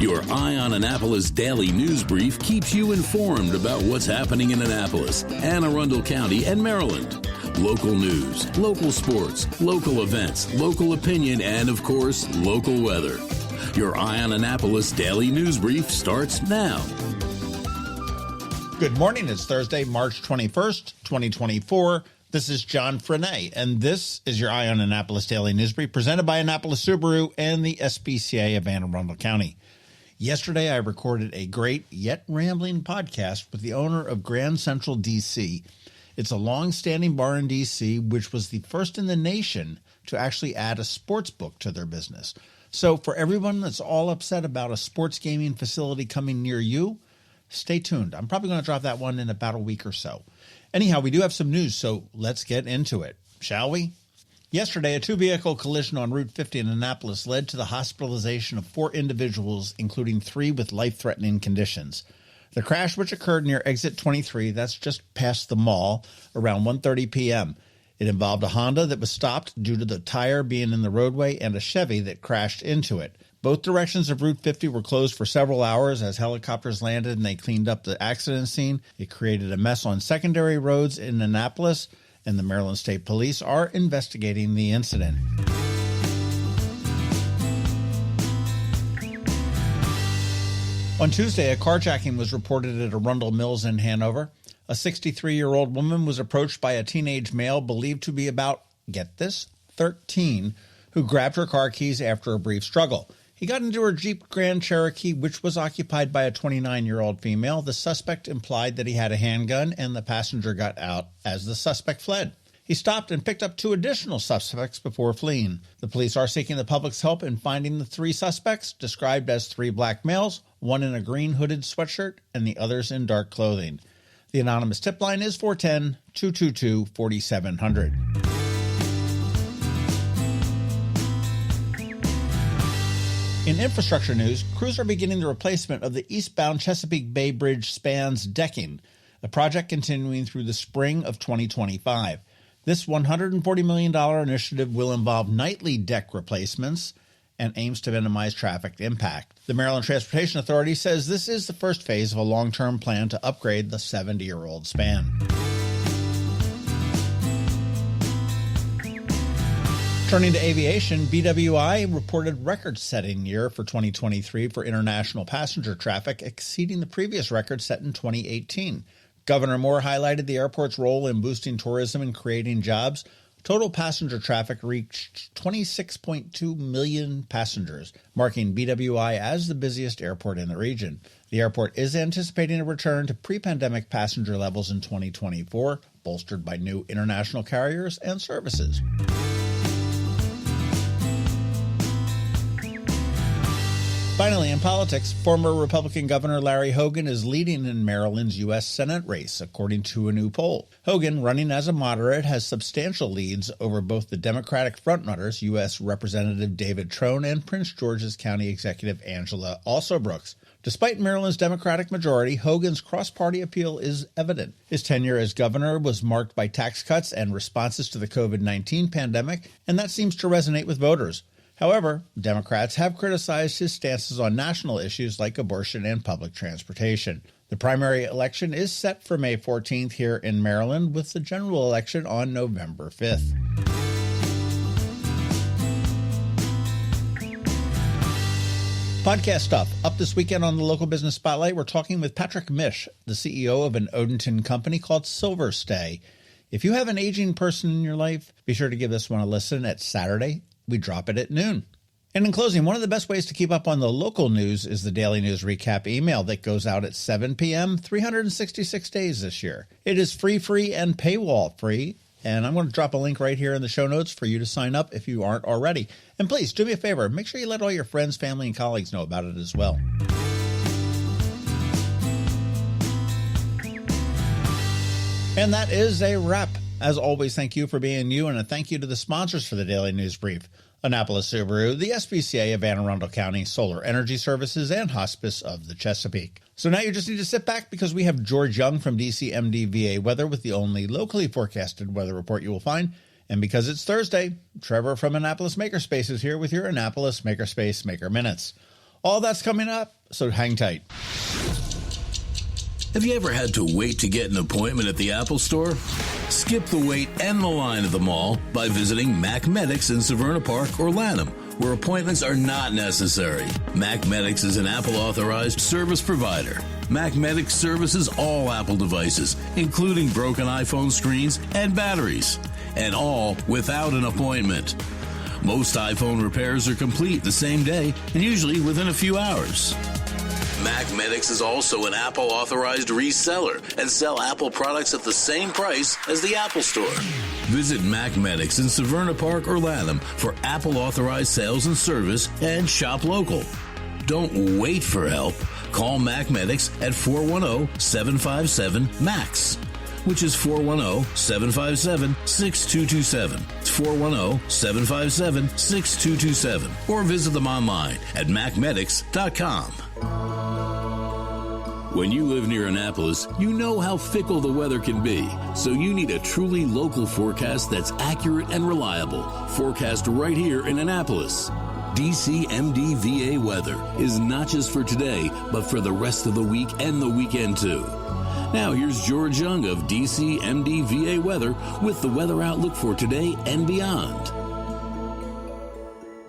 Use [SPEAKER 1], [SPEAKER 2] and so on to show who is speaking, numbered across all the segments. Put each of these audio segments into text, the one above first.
[SPEAKER 1] Your Eye on Annapolis daily news brief keeps you informed about what's happening in Annapolis, Anne Arundel County, and Maryland. Local news, local sports, local events, local opinion, and, of course, local weather. Your Eye on Annapolis daily news brief starts now.
[SPEAKER 2] Good morning. It's Thursday, March 21st, 2024. This is John Frenaye, and this is your Eye on Annapolis daily news brief presented by Annapolis Subaru and the SPCA of Anne Arundel County. Yesterday, I recorded a great yet rambling podcast with the owner of Grand Central DC. It's a long-standing bar in DC, which was the first in the nation to actually add a sports book to their business. So for everyone that's all upset about a sports gaming facility coming near you, stay tuned. I'm probably going to drop that one in about a week or so. Anyhow, we do have some news, so let's get into it, shall we? Yesterday, a two-vehicle collision on Route 50 in Annapolis led to the hospitalization of 4 individuals, including 3 with life-threatening conditions. The crash, which occurred near Exit 23, that's just past the mall, around 1:30 p.m. It involved a Honda that was stopped due to the tire being in the roadway and a Chevy that crashed into it. Both directions of Route 50 were closed for several hours as helicopters landed and they cleaned up the accident scene. It created a mess on secondary roads in Annapolis, and the Maryland State Police are investigating the incident. On Tuesday, a carjacking was reported at Arundel Mills in Hanover. A 63-year-old woman was approached by a teenage male believed to be about, get this, 13, who grabbed her car keys after a brief struggle. He got into her Jeep Grand Cherokee, which was occupied by a 29-year-old female. The suspect implied that he had a handgun, and the passenger got out as the suspect fled. He stopped and picked up 2 additional suspects before fleeing. The police are seeking the public's help in finding the 3 suspects, described as 3 black males, one in a green hooded sweatshirt, and the others in dark clothing. The anonymous tip line is 410-222-4700. In infrastructure news, crews are beginning the replacement of the eastbound Chesapeake Bay Bridge span's decking, a project continuing through the spring of 2025. This $140 million initiative will involve nightly deck replacements and aims to minimize traffic impact. The Maryland Transportation Authority says this is the first phase of a long-term plan to upgrade the 70-year-old span. Turning to aviation, BWI reported record-setting year for 2023 for international passenger traffic, exceeding the previous record set in 2018. Governor Moore highlighted the airport's role in boosting tourism and creating jobs. Total passenger traffic reached 26.2 million passengers, marking BWI as the busiest airport in the region. The airport is anticipating a return to pre-pandemic passenger levels in 2024, bolstered by new international carriers and services. Finally, in politics, former Republican Governor Larry Hogan is leading in Maryland's U.S. Senate race, according to a new poll. Hogan, running as a moderate, has substantial leads over both the Democratic frontrunners, U.S. Representative David Trone and Prince George's County Executive Angela Alsobrooks. Despite Maryland's Democratic majority, Hogan's cross-party appeal is evident. His tenure as governor was marked by tax cuts and responses to the COVID-19 pandemic, and that seems to resonate with voters. However, Democrats have criticized his stances on national issues like abortion and public transportation. The primary election is set for May 14th here in Maryland, with the general election on November 5th. Podcast stuff. Up this weekend on the Local Business Spotlight, we're talking with Patrick Mish, the CEO of an Odenton company called Silverstay. If you have an aging person in your life, be sure to give this one a listen at Saturday. We drop it at noon. And in closing, one of the best ways to keep up on the local news is the Daily News Recap email that goes out at 7 p.m. 366 days this year. It is free, and paywall-free, and I'm going to drop a link right here in the show notes for you to sign up if you aren't already. And please, do me a favor, make sure you let all your friends, family, and colleagues know about it as well. And that is a wrap. As always, thank you for being you, and a thank you to the sponsors for the Daily News Brief: Annapolis Subaru, the SPCA of Anne Arundel County, Solar Energy Services, and Hospice of the Chesapeake. So now you just need to sit back because we have George Young from DCMD VA Weather with the only locally forecasted weather report you will find. And because it's Thursday, Trevor from Annapolis Makerspace is here with your Annapolis Makerspace Maker Minutes. All that's coming up, so hang tight.
[SPEAKER 1] Have you ever had to wait to get an appointment at the Apple Store? Skip the wait and the line at the mall by visiting Mac Medics in Severna Park or Lanham, where appointments are not necessary. Mac Medics is an Apple-authorized service provider. Mac Medics services all Apple devices, including broken iPhone screens and batteries, and all without an appointment. Most iPhone repairs are complete the same day and usually within a few hours. Mac Medics is also an Apple-authorized reseller and sell Apple products at the same price as the Apple Store. Visit Mac Medics in Severna Park or Lanham for Apple-authorized sales and service and shop local. Don't wait for help. Call Mac Medics at 410-757-MAX, which is 410-757-6227. It's 410-757-6227. Or visit them online at macmedics.com. When you live near Annapolis, you know how fickle the weather can be, so you need a truly local forecast that's accurate and reliable. Forecast right here in Annapolis. DCMD VA weather is not just for today, but for the rest of the week and the weekend too. Now here's George Young of DCMD VA weather with the weather outlook for today and beyond.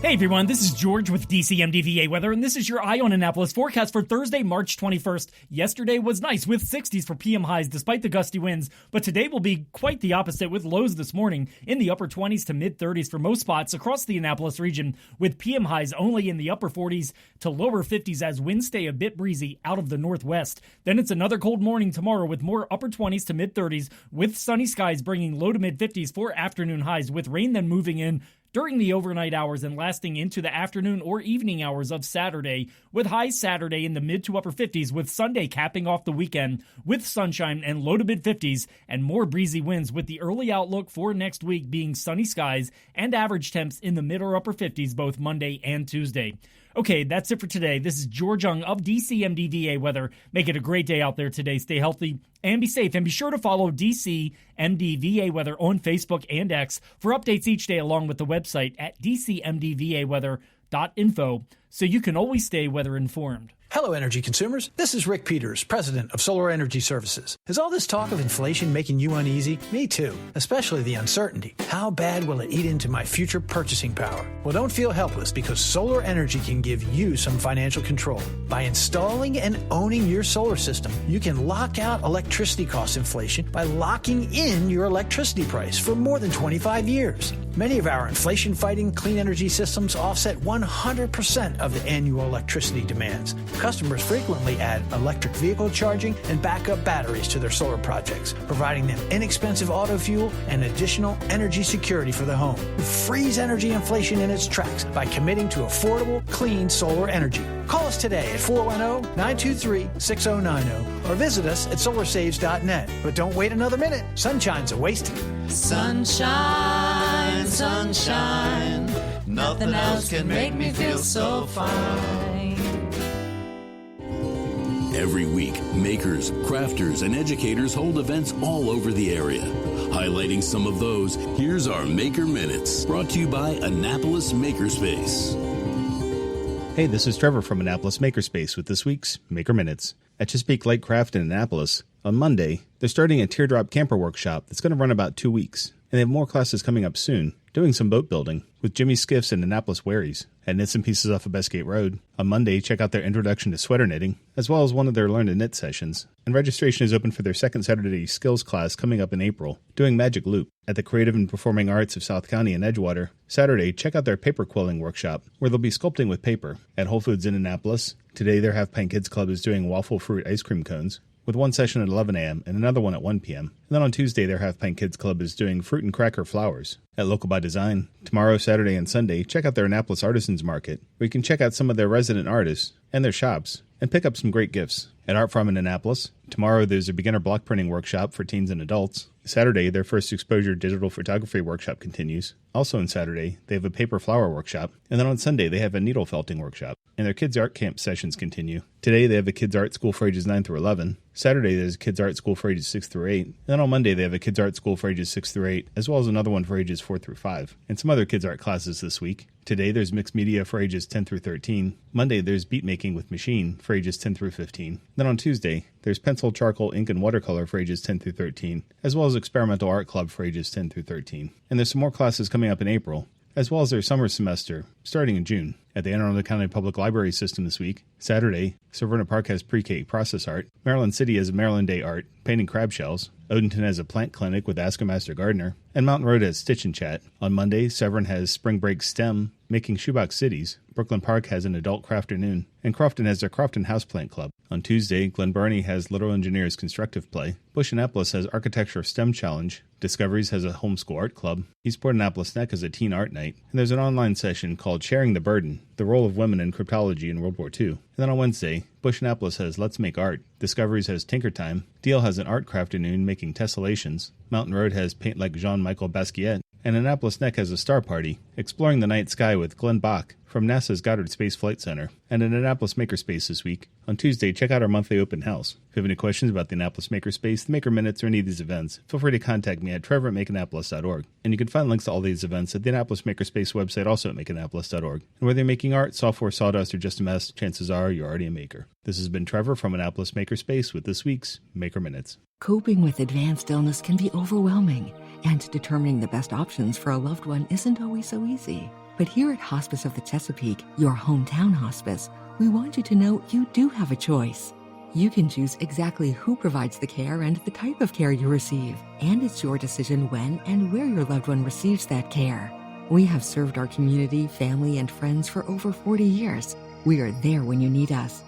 [SPEAKER 3] Hey everyone, this is George with DCMD VA Weather, and this is your Eye on Annapolis forecast for Thursday, March 21st. Yesterday was nice with 60s for PM highs despite the gusty winds, but today will be quite the opposite with lows this morning in the upper 20s to mid 30s for most spots across the Annapolis region, with PM highs only in the upper 40s to lower 50s as winds stay a bit breezy out of the northwest. Then it's another cold morning tomorrow with more upper 20s to mid 30s with sunny skies bringing low to mid 50s for afternoon highs, with rain then moving in during the overnight hours and lasting into the afternoon or evening hours of Saturday, with highs Saturday in the mid to upper 50s, with Sunday capping off the weekend with sunshine and low to mid 50s and more breezy winds, with the early outlook for next week being sunny skies and average temps in the mid or upper 50s both Monday and Tuesday. Okay, that's it for today. This is George Young of DCMD VA Weather. Make it a great day out there today. Stay healthy and be safe. And be sure to follow DCMD VA Weather on Facebook and X for updates each day, along with the website at dcmdvaweather.info, so you can always stay weather informed.
[SPEAKER 4] Hello, energy consumers. This is Rick Peters, president of Solar Energy Services. Is all this talk of inflation making you uneasy? Me too, especially the uncertainty. How bad will it eat into my future purchasing power? Well, don't feel helpless, because solar energy can give you some financial control. By installing and owning your solar system, you can lock out electricity cost inflation by locking in your electricity price for more than 25 years. Many of our inflation-fighting clean energy systems offset 100% of the annual electricity demands. Customers frequently add electric vehicle charging and backup batteries to their solar projects, providing them inexpensive auto fuel and additional energy security for the home. Freeze energy inflation in its tracks by committing to affordable, clean solar energy. Call us today at 410-923-6090 or visit us at solarsaves.net. But don't wait another minute. Sunshine's a wasting.
[SPEAKER 5] Sunshine, sunshine, nothing else can make me feel so fine.
[SPEAKER 1] Every week, makers, crafters, and educators hold events all over the area. Highlighting some of those, here's our Maker Minutes, brought to you by Annapolis Makerspace.
[SPEAKER 6] Hey, this is Trevor from Annapolis Makerspace with this week's Maker Minutes. At Chesapeake Light Craft in Annapolis, on Monday, they're starting a teardrop camper workshop that's going to run about 2 weeks. And they have more classes coming up soon, doing some boat building with Jimmy Skiffs and Annapolis Wherries at Knits and Pieces off of Bestgate Road. On Monday, check out their introduction to sweater knitting, as well as one of their Learn to Knit sessions. And registration is open for their second Saturday skills class coming up in April, doing Magic Loop at the Creative and Performing Arts of South County in Edgewater. Saturday, check out their paper quilling workshop, where they'll be sculpting with paper at Whole Foods in Annapolis. Today, their Half Pint Kids Club is doing waffle fruit ice cream cones, with one session at 11 a.m. and another one at 1 p.m. And then on Tuesday, their Half Pint Kids Club is doing fruit and cracker flowers at Local by Design. Tomorrow, Saturday, and Sunday, check out their Annapolis Artisans Market, where you can check out some of their resident artists and their shops and pick up some great gifts. At Art Farm in Annapolis, tomorrow there's a beginner block printing workshop for teens and adults. Saturday, their First Exposure digital photography workshop continues. Also on Saturday, they have a paper flower workshop. And then on Sunday, they have a needle felting workshop. And their kids' art camp sessions continue. Today, they have a kids' art school for ages 9 through 11. Saturday, there's a kids' art school for ages 6 through 8. And then on Monday, they have a kids' art school for ages 6 through 8, as well as another one for ages 4 through 5. And some other kids' art classes this week. Today, there's mixed media for ages 10 through 13. Monday, there's beat making with machine for ages 10 through 15. Then on Tuesday, there's pencil, charcoal, ink, and watercolor for ages 10 through 13, as well as experimental art club for ages 10 through 13. And there's some more classes coming up in April, as well as their summer semester, starting in June. At the Anne Arundel County Public Library System this week, Saturday, Severna Park has pre-K process art, Maryland City has Maryland Day art, painting crab shells, Odenton has a plant clinic with Ask a Master Gardener, and Mountain Road has Stitch and Chat. On Monday, Severn has Spring Break STEM, making shoebox cities, Brooklyn Park has an adult crafternoon, and Crofton has their Crofton Houseplant Club. On Tuesday, Glen Burnie has Little Engineers Constructive Play, Bush Annapolis has Architecture STEM Challenge, Discoveries has a homeschool art club, Eastport Annapolis Neck has a teen art night, and there's an online session called Sharing the Burden, the role of women in cryptology in World War II. And then on Wednesday, Bush Annapolis has Let's Make Art, Discoveries has Tinker Time, Deal has an art crafternoon making tessellations, Mountain Road has Paint Like Jean-Michel Basquiat, and Annapolis Neck has a star party, exploring the night sky with Glenn Bach from NASA's Goddard Space Flight Center, and an Annapolis Makerspace this week. On Tuesday, check out our monthly open house. If you have any questions about the Annapolis Makerspace, the Maker Minutes, or any of these events, feel free to contact me at trevor@makeannapolis.org. And you can find links to all these events at the Annapolis Makerspace website, also at makeannapolis.org. And whether you're making art, software, sawdust, or just a mess, chances are you're already a maker. This has been Trevor from Annapolis Makerspace with this week's Maker Minutes.
[SPEAKER 7] Coping with advanced illness can be overwhelming, and determining the best options for a loved one isn't always so easy. But here at Hospice of the Chesapeake, your hometown hospice, we want you to know you do have a choice. You can choose exactly who provides the care and the type of care you receive, and it's your decision when and where your loved one receives that care. We have served our community, family, and friends for over 40 years. We are there when you need us.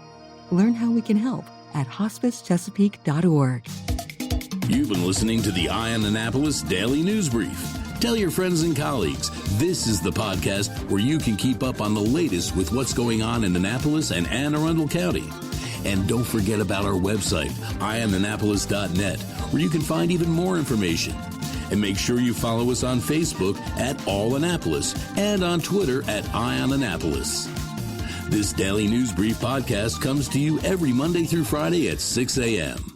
[SPEAKER 7] Learn how we can help at hospicechesapeake.org.
[SPEAKER 1] You've been listening to the Eye on Annapolis Daily News Brief. Tell your friends and colleagues, this is the podcast where you can keep up on the latest with what's going on in Annapolis and Anne Arundel County. And don't forget about our website, eyeonannapolis.net, where you can find even more information. And make sure you follow us on Facebook at All Annapolis and on Twitter at Eye on Annapolis. This Daily News Brief podcast comes to you every Monday through Friday at 6 a.m.